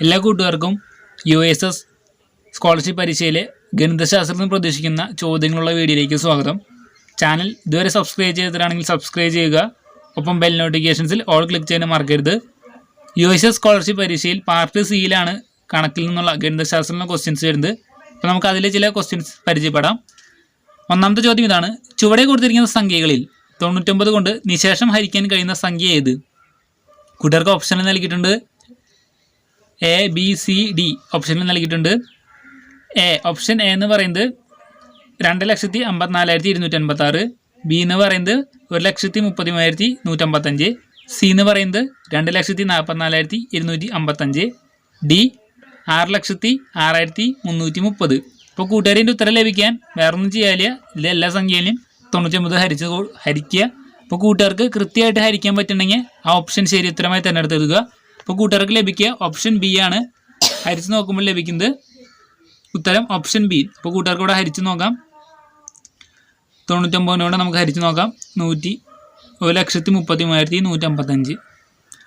എല്ലാ കൂട്ടുകാർക്കും USS scholarship പരീക്ഷയിലെ ഗണിതശാസ്ത്രത്തിൽ പ്രതീക്ഷിക്കുന്ന ചോദ്യങ്ങളുള്ള വീഡിയോയിലേക്ക് സ്വാഗതം. ചാനൽ ഇതുവരെ സബ്സ്ക്രൈബ് ചെയ്തിട്ടാണെങ്കിൽ സബ്സ്ക്രൈബ് ചെയ്യുക. ഒപ്പം ബെൽ നോട്ടിഫിക്കേഷൻസിൽ ഓൾ ക്ലിക്ക് ചെയ്യാൻ മറക്കരുത്. USS സ്കോളർഷിപ്പ് പരീക്ഷയിൽ പാർട്ട് സിയിലാണ് കണക്കിൽ നിന്നുള്ള ഗണിതശാസ്ത്രത്തിലുള്ള ക്വസ്റ്റ്യൻസ് വരുന്നത്. അപ്പോൾ നമുക്ക് അതിലെ ചില ക്വസ്റ്റ്യൻസ് പരിചയപ്പെടാം. ഒന്നാമത്തെ ചോദ്യം ഇതാണ്: ചുവടെ കൊടുത്തിരിക്കുന്ന സംഖ്യകളിൽ 99 കൊണ്ട് നിശേഷം ഹരിക്കാൻ കഴിയുന്ന സംഖ്യ ഏത്? കൂട്ടുകാർക്ക് ഓപ്ഷനിൽ നൽകിയിട്ടുണ്ട്. A, B, C, D ഓപ്ഷനിൽ നൽകിയിട്ടുണ്ട്. ഓപ്ഷൻ എ എന്ന് പറയുന്നത് 2,54,256, ബി എന്ന് പറയുന്നത് 1,30,155, സി എന്ന് പറയുന്നത് 2,44,255, ഡി 6,06,330. ഇപ്പോൾ കൂട്ടുകാരിൻ്റെ ഉത്തരം ലഭിക്കാൻ വേറൊന്നും ചെയ്യാനില്ല. ഇതിലെല്ലാ സംഖ്യയിലും 99 ഹരിക്കുക. അപ്പോൾ കൂട്ടുകാർക്ക് കൃത്യമായിട്ട് ഹരിക്കാൻ പറ്റുന്നുണ്ടെങ്കിൽ ആ ഓപ്ഷൻ ശരി ഉത്തരമായി തിരഞ്ഞെടുത്തെടുക്കുക. അപ്പോൾ കൂട്ടുകാർക്ക് ലഭിക്കുക ഓപ്ഷൻ ബി ആണ്. ഹരിച്ച് നോക്കുമ്പോൾ ലഭിക്കുന്നത് ഉത്തരം ഓപ്ഷൻ ബി. അപ്പോൾ കൂട്ടുകാർക്ക് ഇവിടെ ഹരിച്ച് നോക്കാം. 99 നമുക്ക് ഹരിച്ച് നോക്കാം. 1,30,33,155.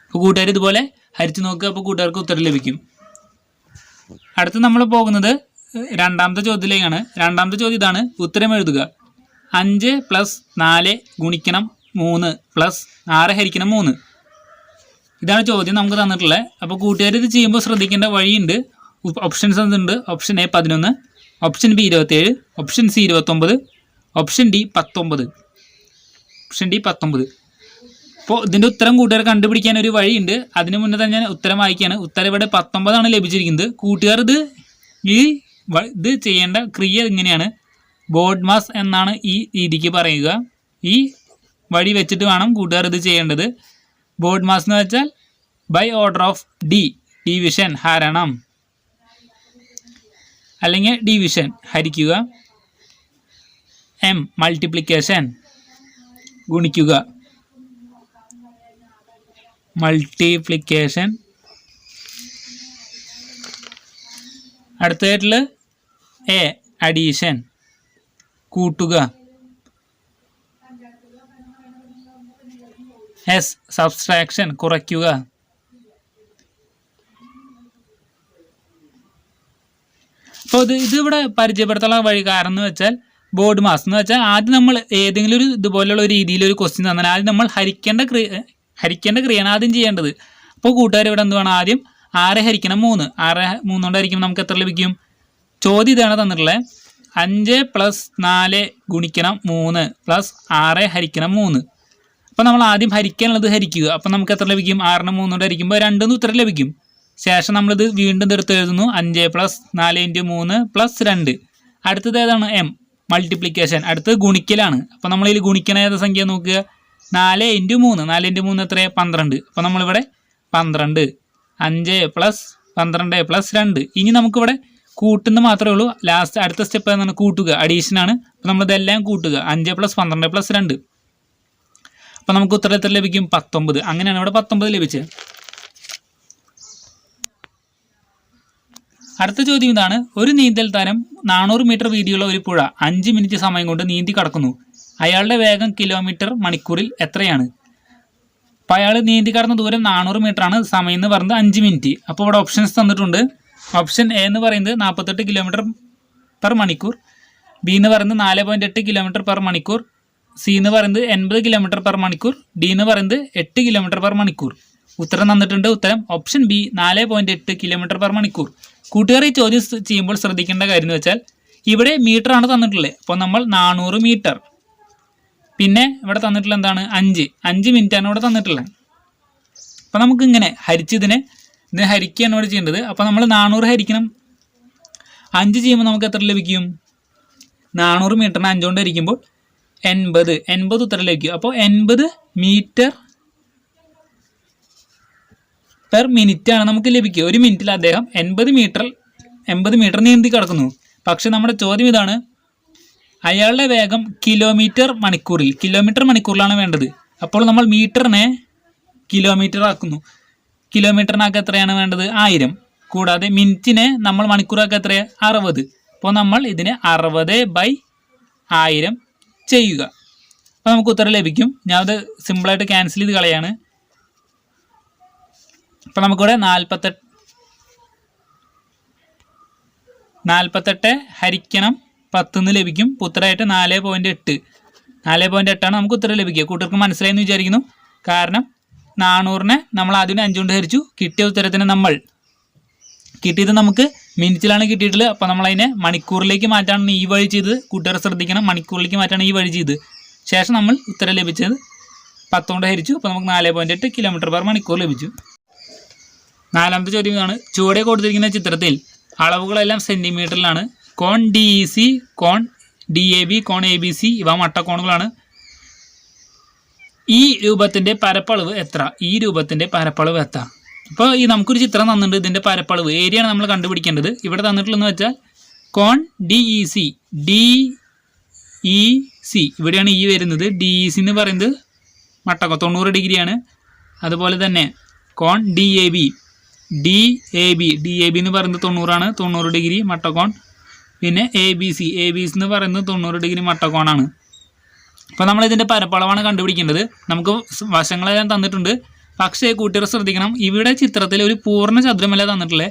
അപ്പോൾ കൂട്ടുകാർ ഇതുപോലെ ഹരിച്ച് നോക്കുക. അപ്പോൾ കൂട്ടുകാർക്ക് ഉത്തരം ലഭിക്കും. അടുത്ത് നമ്മൾ പോകുന്നത് രണ്ടാമത്തെ ചോദ്യത്തിലേക്കാണ്. രണ്ടാമത്തെ ചോദ്യം ഇതാണ്: ഉത്തരം എഴുതുക. 5 + 4 ഗുണിക്കണം 3 + 6 ഹരിക്കണം 3. ഇതാണ് ചോദ്യം നമുക്ക് തന്നിട്ടുള്ളത്. അപ്പോൾ കൂട്ടുകാർ ഇത് ചെയ്യുമ്പോൾ ശ്രദ്ധിക്കേണ്ട വഴിയുണ്ട്. ഓപ്ഷൻസ് ഉണ്ട്. Option A 11, option B 27, option C 29, option D 19. അപ്പോൾ ഇതിൻ്റെ ഉത്തരം കൂട്ടുകാർ കണ്ടുപിടിക്കാൻ ഒരു വഴിയുണ്ട്. അതിന് മുന്നേ തന്നെ ഞാൻ ഉത്തരം വായിക്കുകയാണ്. ഉത്തരം ഇവിടെ 19 ലഭിച്ചിരിക്കുന്നത്. കൂട്ടുകാർ ഇത് ചെയ്യേണ്ട ക്രിയ ഇങ്ങനെയാണ്: ബോർഡ് മാസ് എന്നാണ് ഈ രീതിക്ക് പറയുക. ഈ വഴി വെച്ചിട്ട് വേണം കൂട്ടുകാർ ഇത് ചെയ്യേണ്ടത്. ബോർഡ് മാസ് എന്ന് വെച്ചാൽ by order of D, division ഹരണം, അല്ലെങ്കിൽ ഡിവിഷൻ ഹരിക്കുക, എം മൾട്ടിപ്ലിക്കേഷൻ ഗുണിക്കുക, മൾട്ടിപ്ലിക്കേഷൻ. അടുത്തതായിട്ടുള്ള എ അഡീഷൻ കൂട്ടുക, എസ് സബ്സ്ട്രാക്ഷൻ കുറയ്ക്കുക, അപ്പോൾ ഇതിവിടെ പരിചയപ്പെടുത്താനുള്ള വഴി കാരണം എന്ന് വെച്ചാൽ ബോർഡ് മാസ് എന്ന് വെച്ചാൽ ആദ്യം നമ്മൾ ഏതെങ്കിലും ഒരു ഇതുപോലെയുള്ള ഒരു രീതിയിലൊരു ക്വസ്റ്റ്യൻ തന്നാൽ ആദ്യം നമ്മൾ ഹരിക്കേണ്ട ക്രിയയാണ് ആദ്യം ചെയ്യേണ്ടത്. അപ്പോൾ കൂട്ടുകാർ ഇവിടെ എന്ത് വേണം? ആദ്യം 6 ഹരിക്കണം 3. 6 3 കൊണ്ട് ഹരിക്കുമ്പോൾ നമുക്ക് എത്ര ലഭിക്കും? ചോദ്യം ഇതാണ് തന്നിട്ടുള്ളത്: 5 + 4 ഗുണിക്കണം 3 + 6 ഹരിക്കണം 3. അപ്പോൾ നമ്മൾ ആദ്യം ഹരിക്കാനുള്ളത് ഹരിക്കുക. അപ്പോൾ നമുക്ക് എത്ര ലഭിക്കും? 6നെ 3 കൊണ്ട് ഹരിക്കുമ്പോൾ 2 ഉത്തരം ലഭിക്കും. ശേഷം നമ്മളിത് വീണ്ടും എടുത്ത് എഴുതുന്നു. 5 + 4 × 3 + 2. അടുത്തത് ഏതാണ്? M multiplication. അടുത്തത് ഗുണിക്കലാണ്. അപ്പോൾ നമ്മളിതിൽ ഗുണിക്കണ ഏത് സംഖ്യ നോക്കുക? 4 × 3. 4 × 3 എത്ര? 12. അപ്പോൾ നമ്മളിവിടെ 12. 5 + 12 + 2. ഇനി നമുക്കിവിടെ കൂട്ടുന്നത് മാത്രമേ ഉള്ളൂ. ലാസ്റ്റ് അടുത്ത സ്റ്റെപ്പ് എന്നാണ് കൂട്ടുക, അഡീഷനാണ്. അപ്പോൾ നമ്മളിതെല്ലാം കൂട്ടുക. 5 + 12 + 2. അപ്പോൾ നമുക്ക് ഉത്തരം എത്ര ലഭിക്കും? 19. അങ്ങനെയാണ് ഇവിടെ 19 ലഭിച്ചത്. അടുത്ത ചോദ്യം ഇതാണ്: ഒരു നീന്തൽ താരം 400 മീറ്റർ വീതിയുള്ള ഒരു പുഴ 5 മിനിറ്റ് സമയം കൊണ്ട് നീന്തി കടക്കുന്നു. അയാളുടെ വേഗം km/മണിക്കൂറിൽ എത്രയാണ്? അപ്പോൾ അയാൾ നീന്തി കടന്ന ദൂരം 400 മീറ്റർ ആണ്. സമയം എന്ന് പറയുന്നത് 5 മിനിറ്റ്. അപ്പോൾ ഇവിടെ ഓപ്ഷൻസ് തന്നിട്ടുണ്ട്. ഓപ്ഷൻ എ എന്ന് പറയുന്നത് 48 km/മണിക്കൂർ, ബി എന്ന് പറയുന്നത് 4.8 km/മണിക്കൂർ, സി എന്ന് പറയുന്നത് 80 km/മണിക്കൂർ, ഡി എന്ന് പറയുന്നത് 8 km/മണിക്കൂർ. ഉത്തരം തന്നിട്ടുണ്ട്. ഉത്തരം ഓപ്ഷൻ ബി 4.8 km/മണിക്കൂർ. കൂട്ടുകാർ ഈ ചോദ്യം ചെയ്യുമ്പോൾ ശ്രദ്ധിക്കേണ്ട കാര്യം എന്ന് വെച്ചാൽ ഇവിടെ മീറ്റർ ആണ് തന്നിട്ടുള്ളത്. അപ്പോൾ നമ്മൾ 400 മീറ്റർ, പിന്നെ ഇവിടെ തന്നിട്ടുള്ള എന്താണ്? 5 മിനിറ്റാണ് ഇവിടെ തന്നിട്ടുള്ളത്. അപ്പോൾ നമുക്ക് ഇങ്ങനെ ഇതിനെ ഹരിക്കുകയാണ് ഇവിടെ ചെയ്യേണ്ടത്. അപ്പോൾ നമ്മൾ 400 ഹരിക്കണം 5 ചെയ്യുമ്പോൾ നമുക്ക് എത്ര ലഭിക്കും? 400 മീറ്ററിന് 5 കൊണ്ട് ഹരിക്കുമ്പോൾ 80 ഉത്തരം ലഭിക്കും. അപ്പോൾ 80 മീറ്റർ/മിനിറ്റ് ആണ് നമുക്ക് ലഭിക്കുക. ഒരു മിനിറ്റിൽ അദ്ദേഹം 80 മീറ്റർ നീന്തി കടക്കുന്നു. പക്ഷെ നമ്മുടെ ചോദ്യം ഇതാണ്: അയാളുടെ വേഗം കിലോമീറ്റർ മണിക്കൂറിലാണ് വേണ്ടത്. അപ്പോൾ നമ്മൾ മീറ്ററിനെ കിലോമീറ്റർ ആക്കുന്നു. കിലോമീറ്ററിനാക്കുക എത്രയാണ് വേണ്ടത്? 1000. കൂടാതെ മിനിറ്റിനെ നമ്മൾ മണിക്കൂറാക്കുക എത്രയാണ്? 60. അപ്പോൾ നമ്മൾ ഇതിനെ 60/1000 ചെയ്യുക. അപ്പോൾ നമുക്ക് ഉത്തരം ലഭിക്കും. ഞാൻ അത് സിമ്പിളായിട്ട് ക്യാൻസൽ ചെയ്ത് കളയാണ്. അപ്പോൾ നമുക്കിവിടെ 48 ഹരിക്കണം 10 ലഭിക്കും. ഉത്തരമായിട്ട് 4.8. 4.8 നമുക്ക് ഉത്തരം ലഭിക്കുക. കൂട്ടർക്ക് മനസ്സിലായെന്ന് വിചാരിക്കുന്നു. കാരണം 400-നെ നമ്മൾ ആദ്യം 5 കൊണ്ട് ഹരിച്ചു. കിട്ടിയ ഉത്തരത്തിന് കിട്ടിയത് നമുക്ക് മിനിറ്റിലാണ് കിട്ടിയിട്ടുള്ളത്. അപ്പോൾ നമ്മളതിനെ മണിക്കൂറിലേക്ക് മാറ്റാണ് ഈ വഴി ചെയ്തത്. കൂട്ടുകാർ ശ്രദ്ധിക്കണം, മണിക്കൂറിലേക്ക് മാറ്റാണ് ഈ വഴി ചെയ്ത്. ശേഷം നമ്മൾ ഉത്തരം ലഭിച്ചത് 10 കൊണ്ട് ഹരിച്ചു. അപ്പോൾ നമുക്ക് 4.8 km/മണിക്കൂർ ലഭിച്ചു. 4ാമത്തെ ചോദ്യം ഇതാണ്. ചുവടെ കൊടുത്തിരിക്കുന്ന ചിത്രത്തിൽ അളവുകളെല്ലാം സെൻറ്റിമീറ്ററിലാണ്. കോൺ DEC, കോൺ DAB, കോൺ ABC ഇവ മട്ടക്കോണുകളാണ്. ഈ രൂപത്തിൻ്റെ പരപ്പളവ് എത്ര? അപ്പോൾ നമുക്കൊരു ചിത്രം തന്നിട്ടുണ്ട്. ഇതിൻ്റെ പരപ്പളവ് ഏരിയയാണ് നമ്മൾ കണ്ടുപിടിക്കേണ്ടത്. ഇവിടെ തന്നിട്ടുള്ളതെന്ന് വെച്ചാൽ കോൺ DEC ഇവിടെയാണ് ഈ വരുന്നത്. DEC എന്ന് പറയുന്നത് മട്ടക്കോൺ 90 ഡിഗ്രിയാണ്. അതുപോലെ തന്നെ കോൺ DAB എന്ന് പറയുന്നത് 90 90 ഡിഗ്രി മട്ടക്കോൺ. പിന്നെ ABC എന്ന് പറയുന്നത് 90 ഡിഗ്രി മട്ടക്കോണാണ്. അപ്പോൾ നമ്മളിതിൻ്റെ പരപ്പളവാണ് കണ്ടുപിടിക്കേണ്ടത്. നമുക്ക് വശങ്ങളെല്ലാം തന്നിട്ടുണ്ട്. പക്ഷേ കൂട്ടുകാർ ശ്രദ്ധിക്കണം, ഇവിടെ ചിത്രത്തിൽ ഒരു പൂർണ്ണ ചതുരമല്ല തന്നിട്ടുള്ളത്.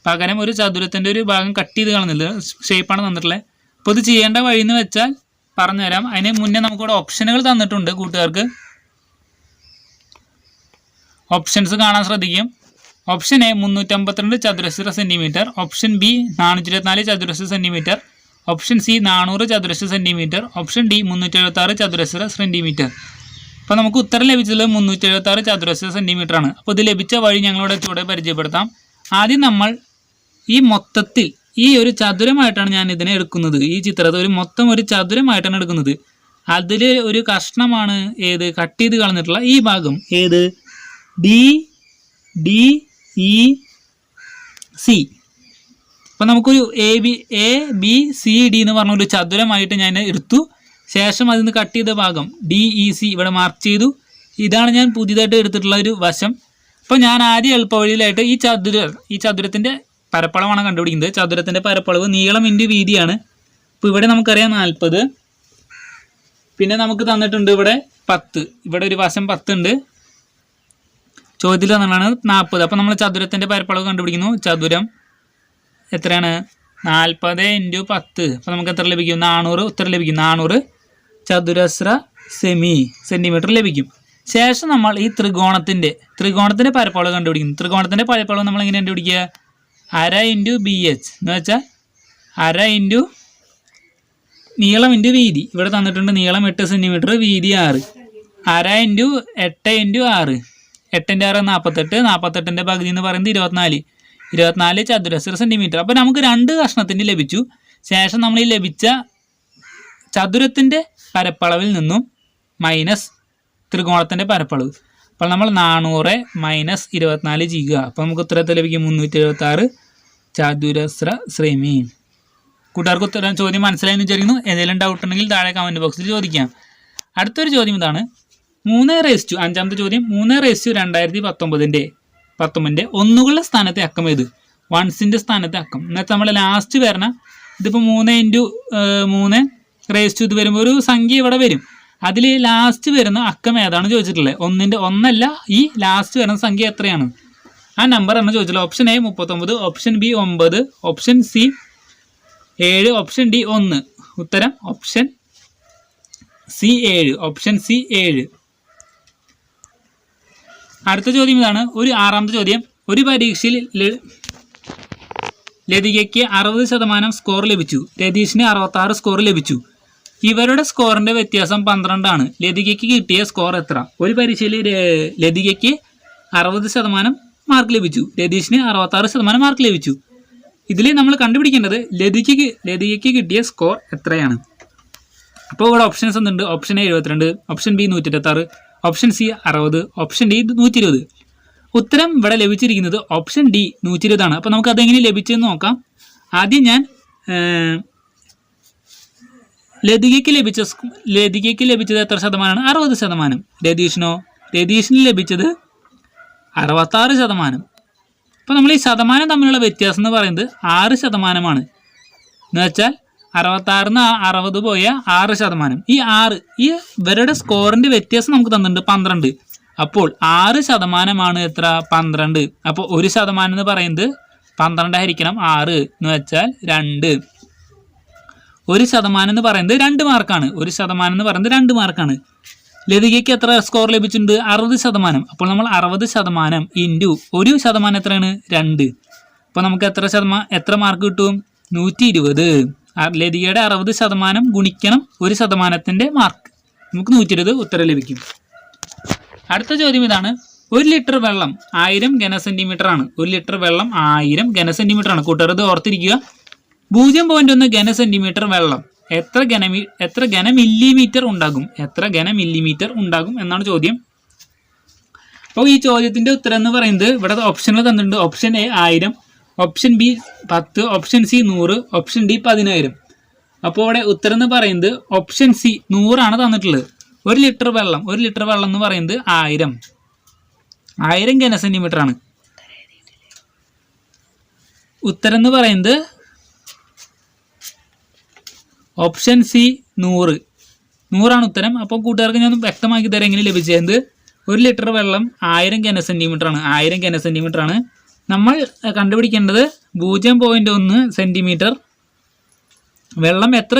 പകരം ഒരു ചതുരത്തിൻ്റെ ഒരു ഭാഗം കട്ട് ചെയ്ത് കളഞ്ഞില്ല ഷേപ്പാണ് തന്നിട്ടുള്ളത്. അപ്പോൾ ഇത് ചെയ്യേണ്ട വഴി എന്ന് വെച്ചാൽ പറഞ്ഞുതരാം. അതിന് മുന്നേ നമുക്കിവിടെ ഓപ്ഷനുകൾ തന്നിട്ടുണ്ട്. കൂട്ടുകാർക്ക് ഓപ്ഷൻസ് കാണാൻ ശ്രദ്ധിക്കും. ഓപ്ഷൻ എ 352 ചതുരശ്ര സെൻറ്റിമീറ്റർ, ഓപ്ഷൻ ബി 424 ചതുരശ്ര സെൻറ്റിമീറ്റർ, ഓപ്ഷൻ സി 400 ചതുരശ്ര സെൻറ്റിമീറ്റർ, ഓപ്ഷൻ ഡി 376 ചതുരശ്ര സെൻറ്റിമീറ്റർ. അപ്പോൾ നമുക്ക് ഉത്തരം ലഭിച്ചത് 376 ചതുരശ്ര സെൻറ്റിമീറ്റർ ആണ്. അപ്പോൾ ഇത് ലഭിച്ച വഴി ഞങ്ങളുടെ ചൂടെ പരിചയപ്പെടുത്താം. ആദ്യം നമ്മൾ ഈ മൊത്തത്തിൽ ഈ ഒരു ചതുരമായിട്ടാണ് ഞാൻ ഇതിനെ എടുക്കുന്നത്. ഈ ചിത്രത്തെ ഒരു ചതുരമായിട്ടാണ് എടുക്കുന്നത്. അതിൽ ഒരു കഷ്ണമാണ് കട്ട് ചെയ്ത് കളഞ്ഞിട്ടുള്ള ഈ ഭാഗം DEC. അപ്പോൾ നമുക്കൊരു ABCD എന്ന് പറഞ്ഞ ഒരു ചതുരമായിട്ട് ഞാൻ എടുത്തു. ശേഷം അതിൽ നിന്ന് കട്ട് ചെയ്ത ഭാഗം DEC ഇവിടെ മാർക്ക് ചെയ്തു. ഇതാണ് ഞാൻ പുതിയതായിട്ട് എടുത്തിട്ടുള്ള ഒരു വശം. അപ്പോൾ ഞാൻ ആദ്യം എളുപ്പവഴിയിലായിട്ട് ഈ ചതുരത്തിൻ്റെ പരപ്പളവാണ് കണ്ടുപിടിക്കുന്നത്. ചതുരത്തിൻ്റെ പരപ്പളവ് നീളം ഇൻറ്റു വീതിയാണ്. അപ്പോൾ ഇവിടെ നമുക്കറിയാം 40. പിന്നെ നമുക്ക് തന്നിട്ടുണ്ട് ഇവിടെ 10. ഇവിടെ ഒരു വശം 10 ഉണ്ട്. ചോദ്യത്തിൽ തന്നിട്ടാണ് 40. അപ്പോൾ നമ്മൾ ചതുരത്തിൻ്റെ പരപ്പളവ് കണ്ടുപിടിക്കുന്നു. ചതുരം എത്രയാണ്? 40 × 10. അപ്പോൾ നമുക്ക് എത്ര ലഭിക്കും? 400 ഉത്തരം ലഭിക്കും. 400 ചതുരശ്ര സെൻറ്റിമീറ്റർ ലഭിക്കും. ശേഷം നമ്മൾ ഈ ത്രികോണത്തിൻ്റെ പരപ്പളവ് കണ്ടുപിടിക്കുന്നു. ത്രികോണത്തിൻ്റെ പരപ്പളവ് നമ്മൾ എങ്ങനെ കണ്ടുപിടിക്കുക? 1/2 × BH എന്ന് വെച്ചാൽ 1/2 നീളം ഇൻറ്റു വീതി. ഇവിടെ തന്നിട്ടുണ്ട് നീളം 8 സെൻറ്റിമീറ്റർ, വീതി 6. 1/2 × 8 × 6. 8 × 6 48. 48ൻ്റെ പകുതി എന്ന് പറയുന്നത് 24 ചതുരശ്ര സെൻറ്റിമീറ്റർ. അപ്പോൾ നമുക്ക് 2 കഷ്ണത്തിൻ്റെ ലഭിച്ചു. ശേഷം നമ്മൾ ഈ ലഭിച്ച ചതുരത്തിൻ്റെ പരപ്പളവിൽ നിന്നും മൈനസ് ത്രികോണത്തിൻ്റെ പരപ്പളവ്. അപ്പോൾ നമ്മൾ 400 - 24 ചെയ്യുക. അപ്പോൾ നമുക്ക് ഉത്തരത്തിൽ ലഭിക്കും 376 ചതുരശ്ര സെമി. കൂട്ടുകാർക്ക് ചോദ്യം മനസ്സിലായെന്ന് വിചാരിക്കുന്നു. എന്തെങ്കിലും ഡൗട്ട് ഉണ്ടെങ്കിൽ താഴെ കമൻറ്റ് ബോക്സിൽ ചോദിക്കാം. അടുത്തൊരു ചോദ്യം ഇതാണ്. 5ാമത്തെ ചോദ്യം 3/2019 ഒന്നുകളുടെ സ്ഥാനത്തെ അക്കം ഏത്? വൺസിൻ്റെ സ്ഥാനത്തെ അക്കം. എന്നിട്ട് നമ്മൾ ലാസ്റ്റ് വരണം. ഇതിപ്പോൾ 3/3 ഇത് വരുമ്പോൾ ഒരു സംഖ്യ ഇവിടെ വരും. അതിൽ ലാസ്റ്റ് വരുന്ന അക്കം ഏതാണ് ചോദിച്ചിട്ടുള്ളത്. ഒന്നല്ല, ഈ ലാസ്റ്റ് വരുന്ന സംഖ്യ എത്രയാണ്? ആ നമ്പർ ആണ് ചോദിച്ചിട്ടുള്ളത്. Option A 39, option B 9, option C 7, option D 1. ഉത്തരം ഓപ്ഷൻ സി 7. അടുത്ത ചോദ്യം ഇതാണ്. 6ാമത്തെ ചോദ്യം. ഒരു പരീക്ഷയിൽ ലതികയ്ക്ക് 60% സ്കോർ ലഭിച്ചു, രതീഷിന് 66 സ്കോർ ലഭിച്ചു. ഇവരുടെ സ്കോറിൻ്റെ വ്യത്യാസം 12 ആണ്. ലതികയ്ക്ക് കിട്ടിയ സ്കോർ എത്ര? ഒരു പരീക്ഷയിൽ ലതികയ്ക്ക് 60% മാർക്ക് ലഭിച്ചു, രതീഷിന് 66% മാർക്ക് ലഭിച്ചു. ഇതിൽ നമ്മൾ കണ്ടുപിടിക്കേണ്ടത് ലതികയ്ക്ക് കിട്ടിയ സ്കോർ എത്രയാണ്. അപ്പോൾ ഇവിടെ ഓപ്ഷൻസ് എന്തുണ്ട്? Option A 72, option B 126, option C 60, option D 120. ഉത്തരം ഇവിടെ ലഭിച്ചിരിക്കുന്നത് ഓപ്ഷൻ ഡി 120 ആണ്. അപ്പോൾ നമുക്ക് അതെങ്ങനെ ലഭിച്ചെന്ന് നോക്കാം. ആദ്യം ഞാൻ ലതികയ്ക്ക് ലഭിച്ചത് എത്ര ശതമാനമാണ്? 60%. രതീഷിന് ലഭിച്ചത് 66%. അപ്പോൾ നമ്മൾ ഈ ശതമാനം തമ്മിലുള്ള വ്യത്യാസം എന്ന് പറയുന്നത് 6%. എന്ന് വെച്ചാൽ 66 60 പോയ 6%. ഈ ഇവരുടെ സ്കോറിൻ്റെ വ്യത്യാസം നമുക്ക് തന്നിട്ടുണ്ട് 12. അപ്പോൾ 6% എത്ര? 12. അപ്പോൾ 1% എന്ന് പറയുന്നത് 12 ഹരിക്കണം 6 എന്ന് വെച്ചാൽ 2. 1% എന്ന് പറയുന്നത് 2 മാർക്കാണ്. 1% എന്ന് പറയുന്നത് 2 മാർക്കാണ്. ലതികയ്ക്ക് എത്ര സ്കോർ ലഭിച്ചിട്ടുണ്ട്? 60%. അപ്പോൾ നമ്മൾ 60% ഇൻറ്റു 1% എത്രയാണ്? 2. അപ്പോൾ നമുക്ക് എത്ര മാർക്ക് കിട്ടും? 120. ലതികയുടെ 60% ഗുണിക്കണം 1%ൻ്റെ മാർക്ക്, നമുക്ക് 120 ഉത്തരം ലഭിക്കും. അടുത്ത ചോദ്യം ഇതാണ്. 1 ലിറ്റർ വെള്ളം 1000 ഘനസെൻറ്റിമീറ്റർ ആണ്. 1 ലിറ്റർ വെള്ളം 1000 ഘനസെൻറ്റിമീറ്റർ ആണ്. കൂട്ടുകാർ ഇത് ഓർത്തിരിക്കുക. 0.1 ഘനസെൻറ്റിമീറ്റർ വെള്ളം എത്ര ഘനമില്ലിമീറ്റർ ഉണ്ടാകും? എത്ര ഘനമില്ലിമീറ്റർ ഉണ്ടാകും എന്നാണ് ചോദ്യം. അപ്പോൾ ഈ ചോദ്യത്തിൻ്റെ ഉത്തരം എന്ന് പറയുന്നത് ഇവിടെ ഓപ്ഷനുകൾ തന്നിട്ടുണ്ട്. Option A 1000, option B 10, option C 100, option D 10000. അപ്പോൾ ഇവിടെ ഉത്തരം എന്ന് പറയുന്നത് ഓപ്ഷൻ സി 100 ആണ് തന്നിട്ടുള്ളത്. 1 ലിറ്റർ വെള്ളം എന്ന് പറയുന്നത് 1000 ഘനസെൻറ്റിമീറ്റർ ആണ്. ഉത്തരം എന്ന് പറയുന്നത് ഓപ്ഷൻ സി 100 ആണ് ഉത്തരം. അപ്പോൾ കൂട്ടുകാർക്ക് ഞാൻ വ്യക്തമാക്കി തരാം എങ്ങനെ ലഭിച്ചത്. 1 ലിറ്റർ വെള്ളം 1000 ഘനസെൻറ്റിമീറ്റർ ആണ്. 1000 ഘനസെൻറ്റിമീറ്റർ ആണ്. നമ്മൾ കണ്ടുപിടിക്കേണ്ടത് 0.1 സെൻറ്റിമീറ്റർ വെള്ളം എത്ര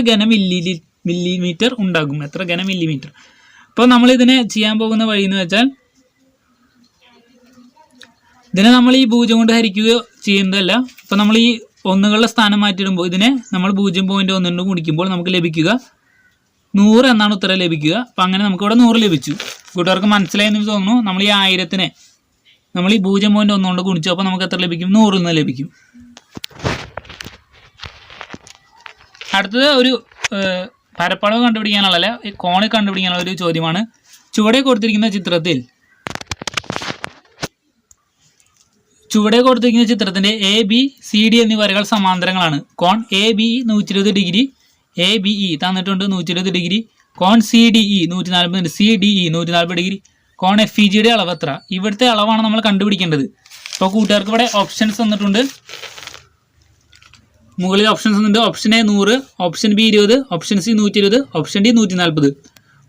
മില്ലിമീറ്റർ ഉണ്ടാകും? എത്ര മില്ലിമീറ്റർ. അപ്പോൾ നമ്മൾ ഇതിനെ ചെയ്യാൻ പോകുന്ന വഴി എന്ന് വെച്ചാൽ ഇതിനെ നമ്മൾ ഈ 0 കൊണ്ട് ഹരിക്കുകയോ ചെയ്യുന്നതല്ല. അപ്പോൾ നമ്മൾ ഈ ഒന്നുകളുടെ സ്ഥാനം മാറ്റിയിടുമ്പോൾ ഇതിനെ നമ്മൾ 0.1 കൊണ്ട് ഗുണിക്കുമ്പോൾ നമുക്ക് ലഭിക്കുക 100 എന്നാണ് ഉത്തരം ലഭിക്കുക. അപ്പം അങ്ങനെ നമുക്കിവിടെ 100 ലഭിച്ചു. കൂട്ടുകാർക്ക് മനസ്സിലായെന്ന് തോന്നുന്നു. നമ്മൾ ഈ 1000-നെ നമ്മൾ ഈ 0.1 കൊണ്ട് ഗുണിച്ചു. അപ്പോൾ നമുക്ക് എത്ര ലഭിക്കും? 100 എന്ന് ലഭിക്കും. അടുത്തത് ഒരു പരപ്പളവ് കണ്ടുപിടിക്കാനുള്ള കോണിൽ കണ്ടുപിടിക്കാനുള്ള ഒരു ചോദ്യമാണ്. ചുവടെ കൊടുത്തിരിക്കുന്ന ചിത്രത്തിൻ്റെ എ ബി സി ഡി എന്നീ വരകൾ സമാന്തരങ്ങളാണ്. കോൺ A B 120 degree, A B E തന്നിട്ടുണ്ട് 120 ഡിഗ്രി. കോൺ C D E 140, C D E 140 degree. കോൺ എഫ് ഇ ജിയുടെ അളവ് എത്ര? ഇവിടുത്തെ അളവാണ് നമ്മൾ കണ്ടുപിടിക്കേണ്ടത്. അപ്പോൾ കൂട്ടുകാർക്ക് ഇവിടെ ഓപ്ഷൻസ് തന്നിട്ടുണ്ട്. മുകളിൽ ഓപ്ഷൻസ് തന്നിട്ടുണ്ട്. Option A 100, option B 20, option C 120, option D 140.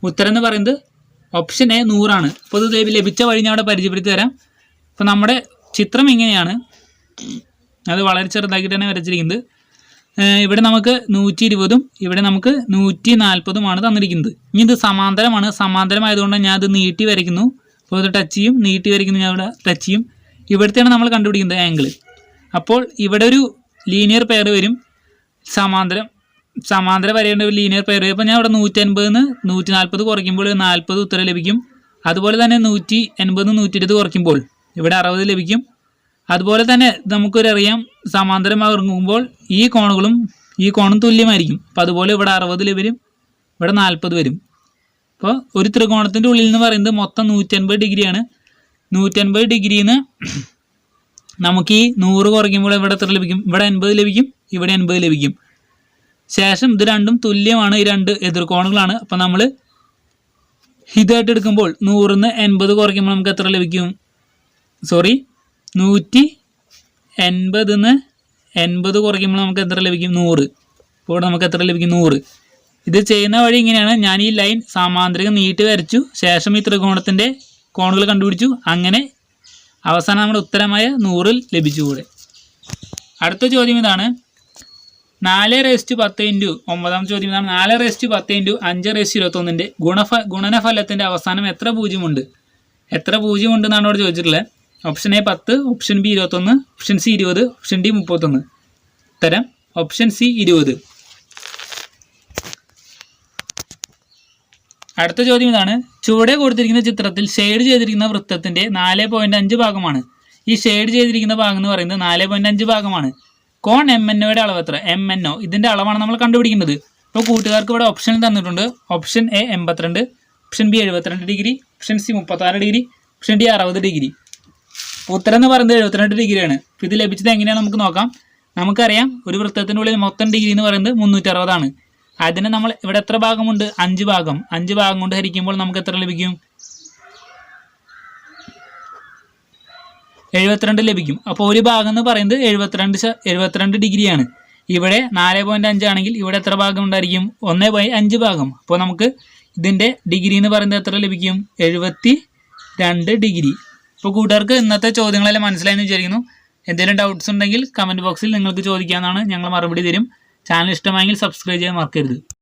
ഉത്തരം എന്ന് പറയുന്നത് ഓപ്ഷൻ എ 100 ആണ്. അപ്പോൾ ഇത് ലഭിച്ച വഴി ഞാൻ അവിടെ പരിചയപ്പെടുത്തി തരാം. അപ്പോൾ നമ്മുടെ ചിത്രം ഇങ്ങനെയാണ്. അത് വളരെ ചെറുതാക്കി തന്നെ വരച്ചിരിക്കുന്നത്. ഇവിടെ നമുക്ക് 120ഉം ഇവിടെ നമുക്ക് 140ഉമാണ് തന്നിരിക്കുന്നത്. ഇനി ഇത് സമാന്തരമാണ്. സമാന്തരമായതുകൊണ്ട് ഞാൻ അത് നീട്ടി വരയ്ക്കുന്നു. അപ്പോൾ ഇത് ടച്ച് ചെയ്യും, നീട്ടി വരയ്ക്കുന്നു, ഞാൻ ഇവിടെ ടച്ച് ചെയ്യും. ഇവിടുത്തെയാണ് നമ്മൾ കണ്ടുപിടിക്കുന്നത് ആംഗിൾ. അപ്പോൾ ഇവിടെ ഒരു ലീനിയർ പെയർ വരും. സമാന്തര വരേണ്ട ഒരു ലീനിയർ പെയർ വരും. അപ്പോൾ ഞാൻ ഇവിടെ 150-ന്ന് 140 കുറയ്ക്കുമ്പോൾ 40 ഉത്തരം ലഭിക്കും. അതുപോലെ തന്നെ 180-ന്ന് 120 കുറയ്ക്കുമ്പോൾ ഇവിടെ 60 ലഭിക്കും. അതുപോലെ തന്നെ നമുക്കൊരറിയാം സമാന്തരമാകുമ്പോൾ ഈ കോണും തുല്യമായിരിക്കും. അപ്പോൾ അതുപോലെ ഇവിടെ 60 വരും, ഇവിടെ 40 വരും. അപ്പോൾ ഒരു ത്രികോണത്തിൻ്റെ ഉള്ളിൽ എന്ന് പറയുന്നത് മൊത്തം 180 ഡിഗ്രിയാണ്. 180 ഡിഗ്രിയിൽ നിന്ന് നമുക്ക് ഈ 100 കുറയ്ക്കുമ്പോൾ ഇവിടെ എത്ര ലഭിക്കും? ഇവിടെ 80 ലഭിക്കും, ഇവിടെ 80 ലഭിക്കും. ശേഷം ഇത് രണ്ടും തുല്യമാണ്. ഈ രണ്ട് എതിർകോണുകളാണ്. അപ്പോൾ നമ്മൾ ഇതായിട്ട് എടുക്കുമ്പോൾ 100-ന്ന് 80 കുറയ്ക്കുമ്പോൾ നമുക്ക് എത്ര ലഭിക്കും? 180-ന്ന് 80 കുറയ്ക്കുമ്പോൾ നമുക്ക് എത്ര ലഭിക്കും? 100. ഇപ്പോൾ നമുക്ക് എത്ര ലഭിക്കും? 100. ഇത് ചെയ്യുന്ന വഴി ഇങ്ങനെയാണ്. ഞാൻ ഈ ലൈൻ സമാന്തരികം നീട്ടി വരച്ചു. ശേഷം ഈ ത്രികോണത്തിൻ്റെ കോണുകൾ കണ്ടുപിടിച്ചു. അങ്ങനെ അവസാനം നമ്മുടെ ഉത്തരമായ 100 ലഭിച്ചുകൂടെ. അടുത്ത ചോദ്യം ഇതാണ്. 4/10 ഒമ്പതാമത്തെ ചോദ്യം ഇതാണ്. 4/10 5/21 ഗുണനഫലത്തിൻ്റെ അവസാനം എത്ര പൂജ്യമുണ്ട്? എത്ര പൂജ്യമുണ്ടെന്നാണ് ഇവിടെ ചോദിച്ചിട്ടുള്ളത്. Option A 10, option B 21, option C 20, option D 31. ഉത്തരം ഓപ്ഷൻ സി 20. അടുത്ത ചോദ്യം ഇതാണ്. ചുവടെ കൊടുത്തിരിക്കുന്ന ചിത്രത്തിൽ ഷെയ്ഡ് ചെയ്തിരിക്കുന്ന വൃത്തത്തിൻ്റെ 4.5 ഭാഗമാണ്. ഈ ഷെയ്ഡ് ചെയ്തിരിക്കുന്ന ഭാഗം എന്ന് പറയുന്നത് 4.5 ഭാഗമാണ്. കോൺ MNOയുടെ അളവ് എത്ര? MNO ഇതിൻ്റെ അളവാണ് നമ്മൾ കണ്ടുപിടിക്കുന്നത്. അപ്പോൾ കൂട്ടുകാർക്ക് ഇവിടെ ഓപ്ഷൻ തന്നിട്ടുണ്ട്. Option A 82, option B 72 degree, option C 36 degree, option D 60 degree. ഉത്തരം എന്ന് പറയുന്നത് 72 ഡിഗ്രിയാണ്. അപ്പോൾ ഇത് ലഭിച്ചത് എങ്ങനെയാണ് നമുക്ക് നോക്കാം. നമുക്കറിയാം ഒരു വൃത്തത്തിൻ്റെ ഉള്ളിൽ മൊത്തം ഡിഗ്രി എന്ന് പറയുന്നത് 360 ആണ്. അതിന് നമ്മൾ ഇവിടെ എത്ര ഭാഗമുണ്ട്? 5 ഭാഗം. 5 ഭാഗം കൊണ്ട് ഹരിക്കുമ്പോൾ നമുക്ക് എത്ര ലഭിക്കും? 72 ലഭിക്കും. അപ്പോൾ ഒരു ഭാഗം എന്ന് പറയുന്നത് 72 ഡിഗ്രിയാണ്. ഇവിടെ 4.5 ആണെങ്കിൽ ഇവിടെ എത്ര ഭാഗം ഉണ്ടായിരിക്കും? 1/5 ഭാഗം. അപ്പോൾ നമുക്ക് ഇതിൻ്റെ ഡിഗ്രി എന്ന് പറയുന്നത് എത്ര ലഭിക്കും? 72 ഡിഗ്രി. ഇപ്പോൾ കൂട്ടുകാർക്ക് ഇന്നത്തെ ചോദ്യങ്ങളെല്ലാം മനസ്സിലായെന്ന് വിചാരിക്കുന്നു. എന്തെങ്കിലും ഡൗട്ട്സ് ഉണ്ടെങ്കിൽ കമൻറ്റ് ബോക്സിൽ നിങ്ങൾക്ക് ചോദിക്കാവുന്നതാണ്. ഞങ്ങൾ മറുപടി തരും. ചാനൽ ഇഷ്ടമായെങ്കിൽ സബ്സ്ക്രൈബ് ചെയ്യാൻ മറക്കരുത്.